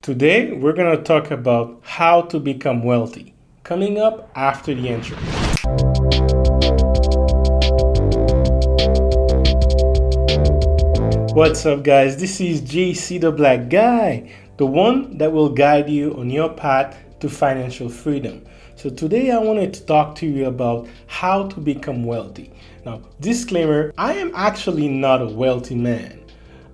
Today, we're going to talk about how to become wealthy, coming up after the intro. What's up, guys? This is JC the Black Guy, the one that will guide you on your path to financial freedom. So today I wanted to talk to you about how to become wealthy. Now, disclaimer, I am actually not a wealthy man.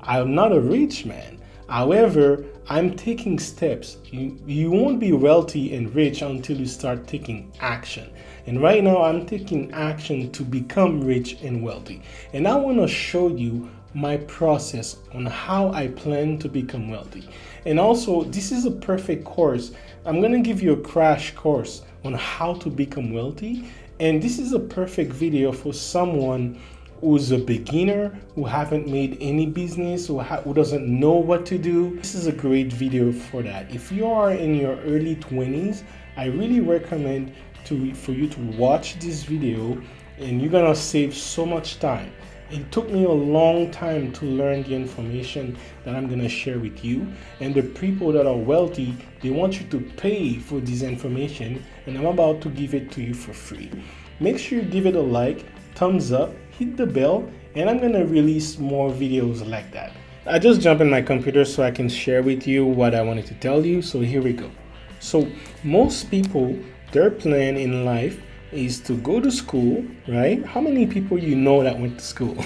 I'm not a rich man. However, I'm taking steps. You won't be wealthy and rich until you start taking action. And right now, I'm taking action to become rich and wealthy. And I want to show you my process on how I plan to become wealthy. And also, this is a perfect course. I'm going to give you a crash course on how to become wealthy. And this is a perfect video for someone who's a beginner, who haven't made any business, who doesn't know what to do. This is a great video for that. If you are in your early 20s, I really recommend for you to watch this video, and you're gonna save so much time. It took me a long time to learn the information that I'm gonna share with you. And the people that are wealthy, they want you to pay for this information, and I'm about to give it to you for free. Make sure you give it a like, thumbs up, hit the bell, and I'm gonna release more videos like that. I just jumped in my computer so I can share with you what I wanted to tell you. So here we go. So most people, their plan in life is to go to school, right? How many people you know that went to school?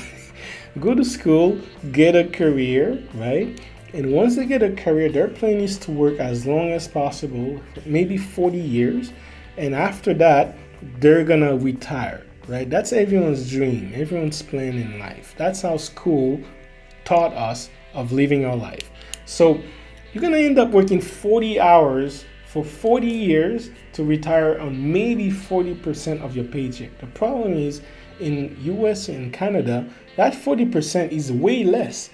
Go to school, get a career, right? And once they get a career, their plan is to work as long as possible, maybe 40 years. And after that, they're gonna retire. Right? That's everyone's dream, everyone's plan in life. That's how school taught us of living our life. So you're going to end up working 40 hours for 40 years to retire on maybe 40% of your paycheck. The problem is in US and Canada, that 40% is way less.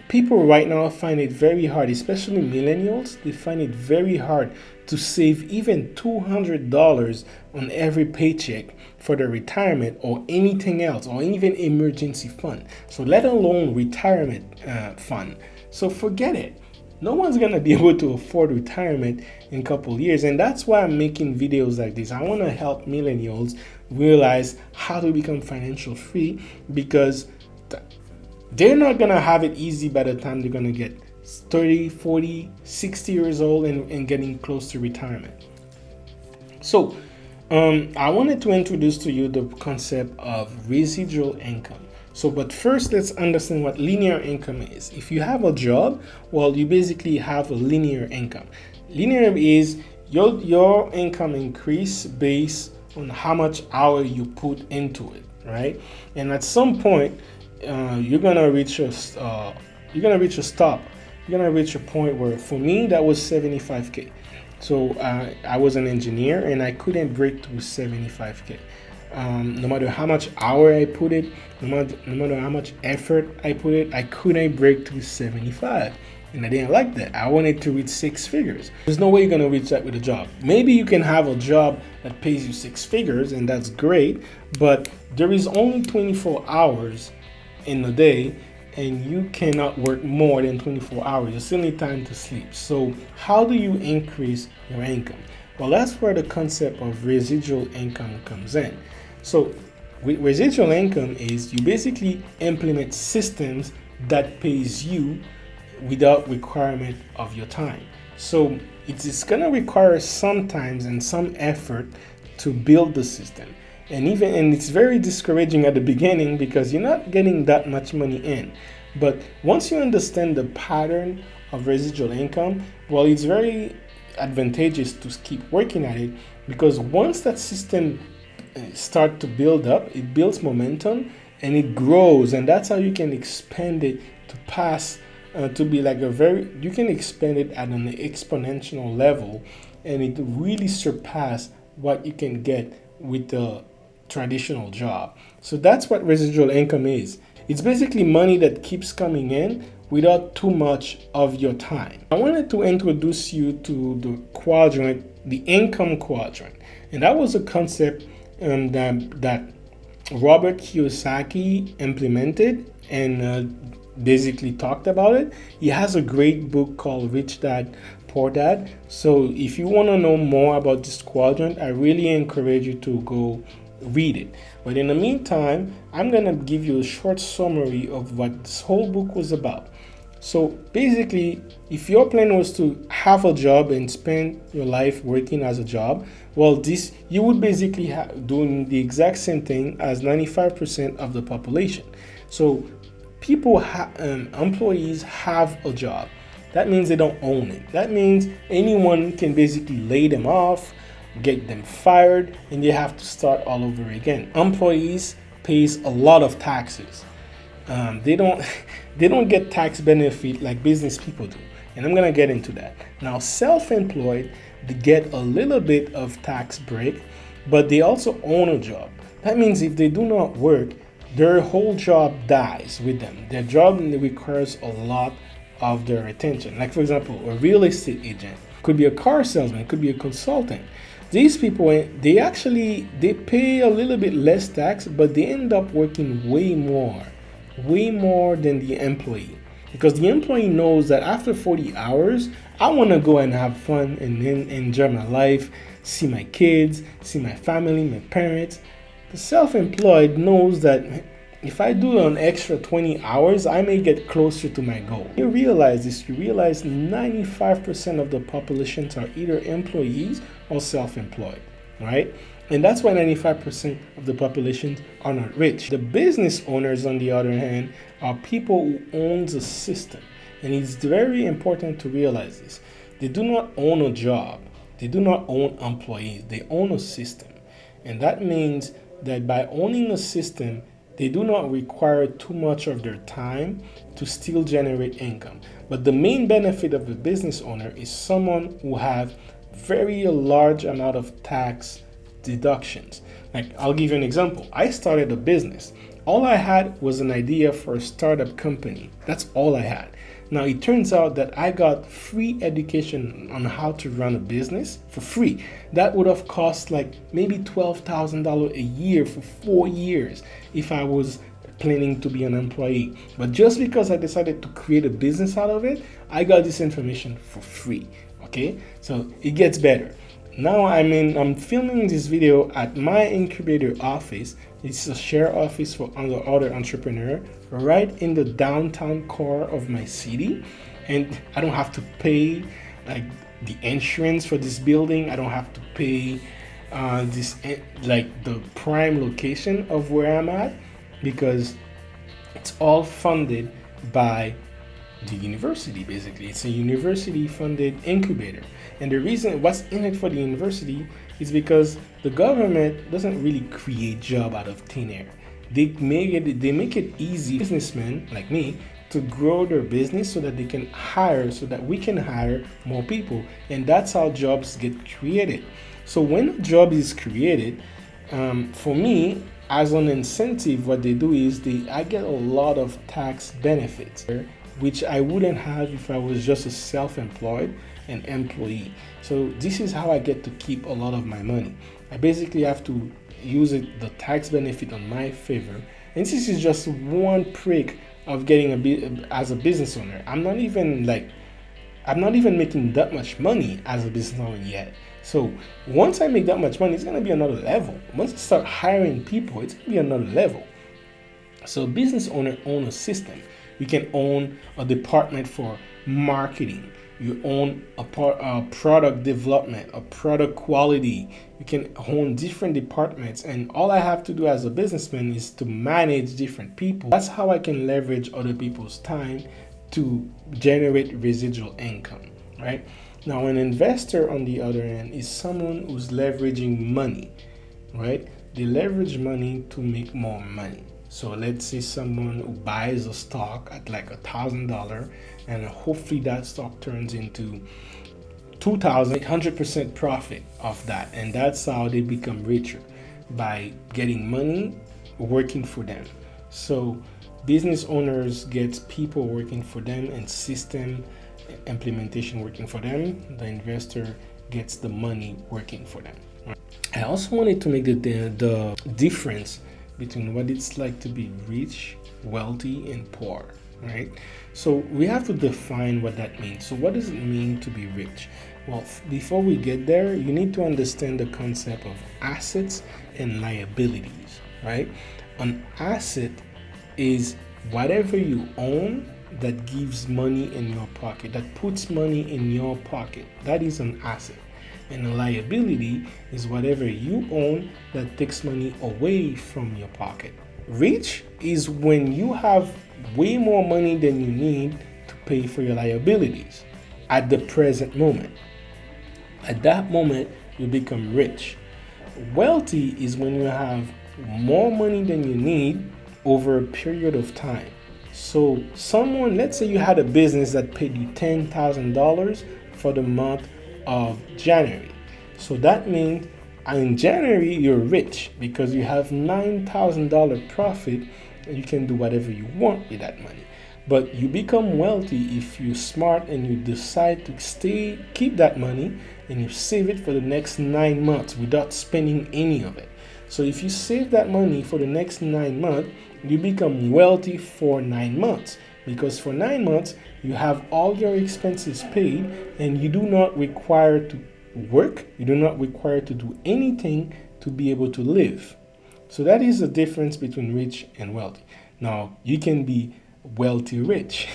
People right now find it very hard, especially millennials. They find it very hard to save even $200 on every paycheck for their retirement or anything else, or even emergency fund. So let alone retirement fund. So forget it. No one's gonna be able to afford retirement in a couple of years, and that's why I'm making videos like this. I want to help millennials realize how to become financial free, because they're not gonna have it easy by the time they're gonna get 30, 40, 60 years old and getting close to retirement. So I wanted to introduce to you the concept of residual income. So, but first, let's understand what linear income is. If you have a job, well, you basically have a linear income. Linear is your income increase based on how much hour you put into it, right? And at some point, you're gonna reach a stop. You're gonna reach a point where, for me, that was 75K. So I was an engineer and I couldn't break through 75K. No matter how much hour I put it, no matter how much effort I put it, I couldn't break through 75. And I didn't like that. I wanted to reach 6 figures. There's no way you're gonna reach that with a job. Maybe you can have a job that pays you 6 figures, and that's great, but there is only 24 hours in a day, and you cannot work more than 24 hours. You still need time to sleep. So how do you increase your income? Well, that's where the concept of residual income comes in. So with residual income is you basically implement systems that pays you without requirement of your time. So it's going to require some time and some effort to build the system. And it's very discouraging at the beginning because you're not getting that much money in. But once you understand the pattern of residual income, well, it's very advantageous to keep working at it, because once that system starts to build up, it builds momentum and it grows, and that's how you can expand it to pass to be like you can expand it at an exponential level, and it really surpass what you can get with the traditional job. So that's what residual income is. It's basically money that keeps coming in without too much of your time. I wanted to introduce you to the quadrant, the income quadrant. And that was a concept that Robert Kiyosaki implemented, and basically talked about it. He has a great book called Rich Dad Poor Dad. So if you want to know more about this quadrant, I really encourage you to go read it. But in the meantime, I'm going to give you a short summary of what this whole book was about. So basically, if your plan was to have a job and spend your life working as a job, well, this you would basically doing the exact same thing as 95% of the population. So employees have a job. That means they don't own it. That means anyone can basically lay them off, get them fired, and they have to start all over again. Employees pays a lot of taxes. They don't get tax benefit like business people do, and I'm gonna get into that. Now, self-employed, they get a little bit of tax break, but they also own a job. That means if they do not work, their whole job dies with them. Their job requires a lot of their attention. Like, for example, a real estate agent, could be a car salesman, could be a consultant. These people, they pay a little bit less tax, but they end up working way more than the employee, because the employee knows that after 40 hours, I want to go and have fun and then enjoy my life, see my kids, see my family, my parents. The self-employed knows that if I do an extra 20 hours, I may get closer to my goal. You realize 95% of the populations are either employees or self-employed, right? And that's why 95% of the population are not rich. The business owners, on the other hand, are people who own the system. And it's very important to realize this. They do not own a job. They do not own employees. They own a system. And that means that by owning a system, they do not require too much of their time to still generate income. But the main benefit of a business owner is someone who have very large amount of tax deductions. Like, I'll give you an example. I started a business. All I had was an idea for a startup company. That's all I had. Now, it turns out that I got free education on how to run a business for free. That would have cost like maybe $12,000 a year for 4 years if I was planning to be an employee. But just because I decided to create a business out of it, I got this information for free. Okay, so it gets better. Now I'm filming this video at my incubator office. It's a share office for other entrepreneur right in the downtown core of my city, and I don't have to pay like the insurance for this building. I don't have to pay the prime location of where I'm at, because it's all funded by the university. Basically, it's a university funded incubator. And the reason what's in it for the university is because the government doesn't really create job out of thin air. They make it easy for businessmen like me to grow their business so that we can hire more people. And that's how jobs get created. So when a job is created, for me, as an incentive, what they do is I get a lot of tax benefits, which I wouldn't have if I was just a self-employed an employee. So this is how I get to keep a lot of my money. I basically have to use the tax benefit on my favor. And this is just one prick of getting as a business owner. I'm not even making that much money as a business owner yet. So once I make that much money, it's gonna be another level. Once I start hiring people, it's gonna be another level. So business owner own a system. You can own a department for marketing. You own a product development, a product quality. You can own different departments, and all I have to do as a businessman is to manage different people. That's how I can leverage other people's time to generate residual income, right? Now, an investor, on the other hand, is someone who's leveraging money, right? They leverage money to make more money. So let's say someone who buys a stock at like $1,000, and hopefully that stock turns into 2,000, 100% profit of that. And that's how they become richer, by getting money working for them. So business owners get people working for them and system implementation working for them. The investor gets the money working for them. I also wanted to make the difference between what it's like to be rich, wealthy, and poor, right? So we have to define what that means. So what does it mean to be rich? Well, before we get there, you need to understand the concept of assets and liabilities, right? An asset is whatever you own that gives money in your pocket, that puts money in your pocket. That is an asset. And a liability is whatever you own that takes money away from your pocket. Rich is when you have way more money than you need to pay for your liabilities at the present moment. At that moment, you become rich. Wealthy is when you have more money than you need over a period of time. So someone, let's say you had a business that paid you $10,000 for the month of January. So that means in January you're rich because you have $9,000 profit and you can do whatever you want with that money. But you become wealthy if you're smart and you decide to keep that money and you save it for the next 9 months without spending any of it. So if you save that money for the next 9 months, you become wealthy for 9 months, because for 9 months you have all your expenses paid and you do not require to work, you do not require to do anything to be able to live. So that is the difference between rich and wealthy. Now, you can be wealthy rich.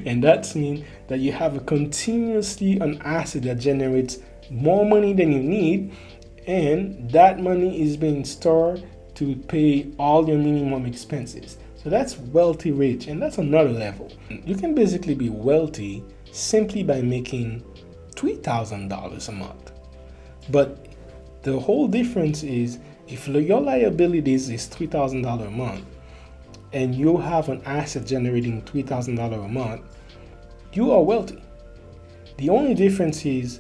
And that means that you have an asset that generates more money than you need, and that money is being stored to pay all your minimum expenses. So that's wealthy rich, and that's another level. You can basically be wealthy simply by making $3,000 a month. But the whole difference is if your liabilities is $3,000 a month and you have an asset generating $3,000 a month, you are wealthy. The only difference is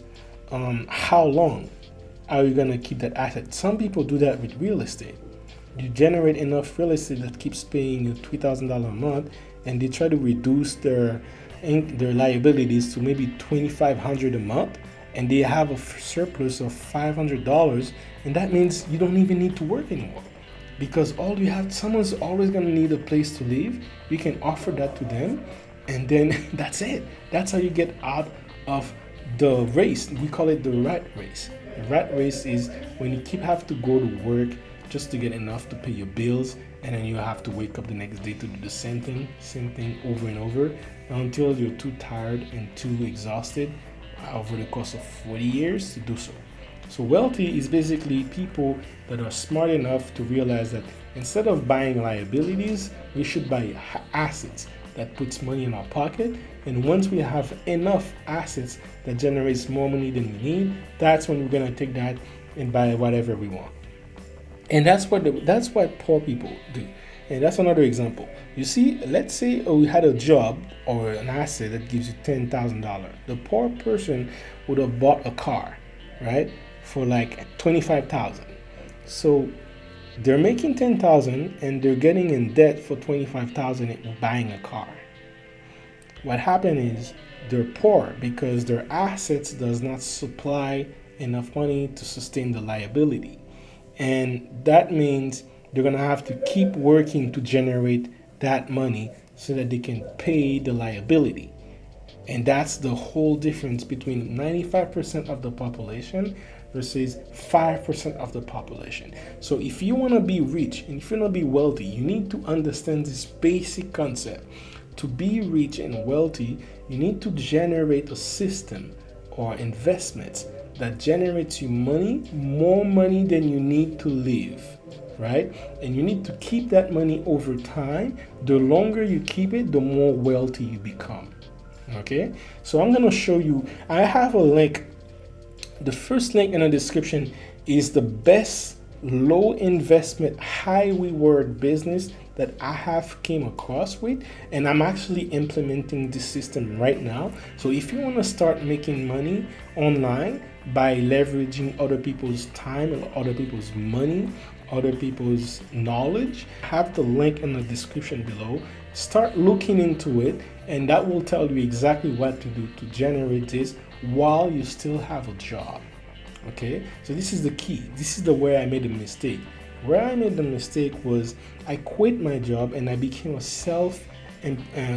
how long are you going to keep that asset. Some people do that with real estate. You generate enough real estate that keeps paying you $3,000 a month, and they try to reduce their liabilities to maybe $2,500 a month, and they have a surplus of $500, and that means you don't even need to work anymore, because someone's always going to need a place to live. You can offer that to them, and then that's it. That's how you get out of the race. We call it the rat race. The rat race is when you have to go to work just to get enough to pay your bills, and then you have to wake up the next day to do the same thing over and over until you're too tired and too exhausted over the course of 40 years to do so. So wealthy is basically people that are smart enough to realize that instead of buying liabilities, we should buy assets that puts money in our pocket. And once we have enough assets that generates more money than we need, that's when we're gonna take that and buy whatever we want. And that's what poor people do. And that's another example. You see, let's say we had a job or an asset that gives you $10,000. The poor person would have bought a car, right, for like $25,000. So they're making $10,000 and they're getting in debt for $25,000 buying a car. What happened is they're poor because their assets does not supply enough money to sustain the liability. And that means they're going to have to keep working to generate that money so that they can pay the liability. And that's the whole difference between 95% of the population versus 5% of the population. So if you want to be rich and if you want to be wealthy, you need to understand this basic concept. To be rich and wealthy, you need to generate a system or investments that generates you money, more money than you need to live, right? And you need to keep that money over time. The longer you keep it, the more wealthy you become. Okay, so I'm going to show you. I have a link. The first link in the description is the best low investment, high reward business that I have came across with, and I'm actually implementing this system right now. So if you want to start making money online by leveraging other people's time and other people's money, other people's knowledge, have the link in the description below. Start looking into it, and that will tell you exactly what to do to generate this while you still have a job. Okay, so this is the key. This is the way I made a mistake. Where I made the mistake was I quit my job and I became a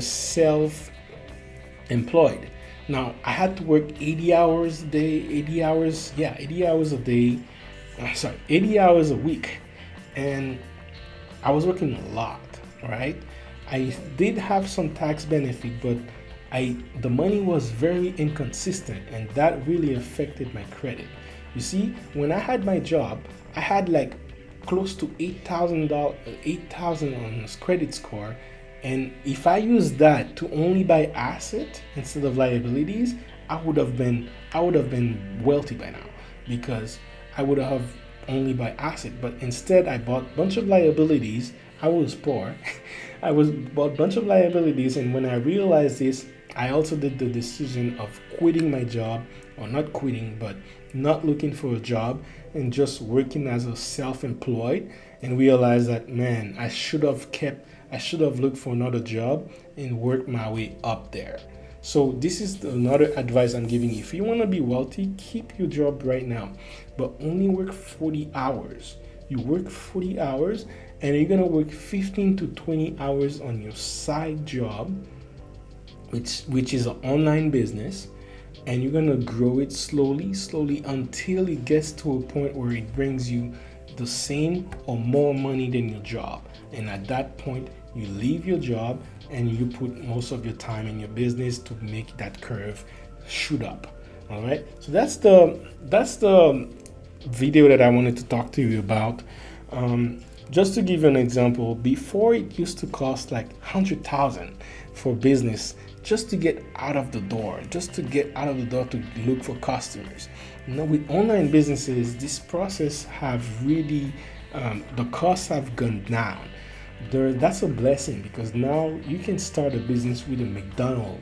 self-employed. Now I had to work 80 hours a day, 80 hours, yeah, 80 hours a day. 80 hours a week, and I was working a lot, right? I did have some tax benefit, but the money was very inconsistent, and that really affected my credit. You see, when I had my job, I had like close to $8,000, 8,000 on credit score, and if I used that to only buy asset instead of liabilities, I would have been wealthy by now, because I would have only buy asset. But instead, I bought a bunch of liabilities. I was poor. I was bought a bunch of liabilities, and when I realized this, I also did the decision of quitting my job, or not quitting, but not looking for a job and just working as a self-employed, and realized that, man, I should have looked for another job and worked my way up there. So this is another advice I'm giving you. If you want to be wealthy, keep your job right now, but only work 40 hours. You work 40 hours, and you're going to work 15 to 20 hours on your side job, which is an online business, and you're going to grow it slowly until it gets to a point where it brings you the same or more money than your job. And at that point, you leave your job and you put most of your time in your business to make that curve shoot up. All right, so that's the video that I wanted to talk to you about. Just to give you an example, before it used to cost like 100,000 for business just to get out of the door, to look for customers. Now with online businesses, this process have really, the costs have gone down. That's a blessing, because now you can start a business with a McDonald's.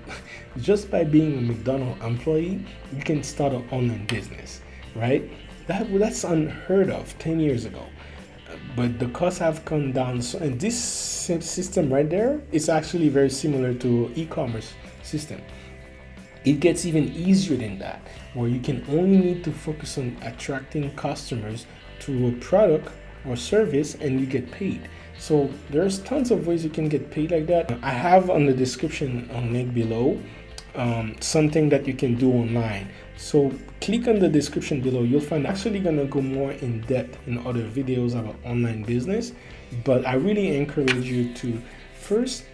Just by being a McDonald's employee, you can start an online business, right? That's unheard of 10 years ago. But the costs have come down. So, and this system right there is actually very similar to e-commerce system. It gets even easier than that, where you can only need to focus on attracting customers to a product or service, and you get paid. So there's tons of ways you can get paid like that. I have on the description on link below something that you can do online. So click on the description below. You'll find actually gonna go more in depth in other videos about online business. But I really encourage you to first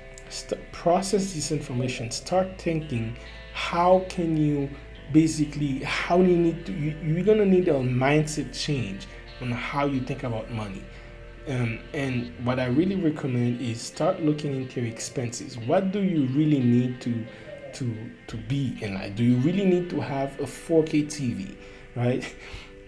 process this information. Start thinking, how can you basically, how you need to, you're gonna need a mindset change on how you think about money. And what I really recommend is start looking into your expenses. What do you really need to be in life? Do you really need to have a 4K TV, right?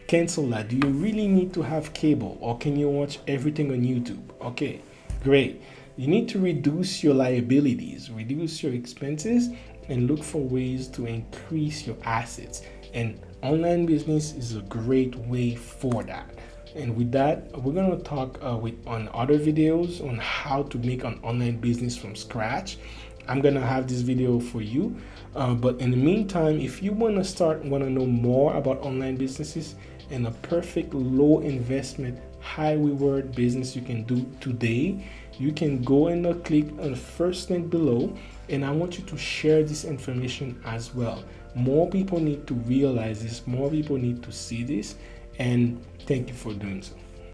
Cancel that. Do you really need to have cable, or can you watch everything on YouTube? Okay, great. You need to reduce your liabilities, reduce your expenses, and look for ways to increase your assets. And online business is a great way for that. And with that, we're going to talk on other videos on how to make an online business from scratch. I'm going to have this video for you. But in the meantime, if you want to know more about online businesses and a perfect low investment, high reward business you can do today, you can go and click on the first link below. And I want you to share this information as well. More people need to realize this. More people need to see this. And thank you for doing so.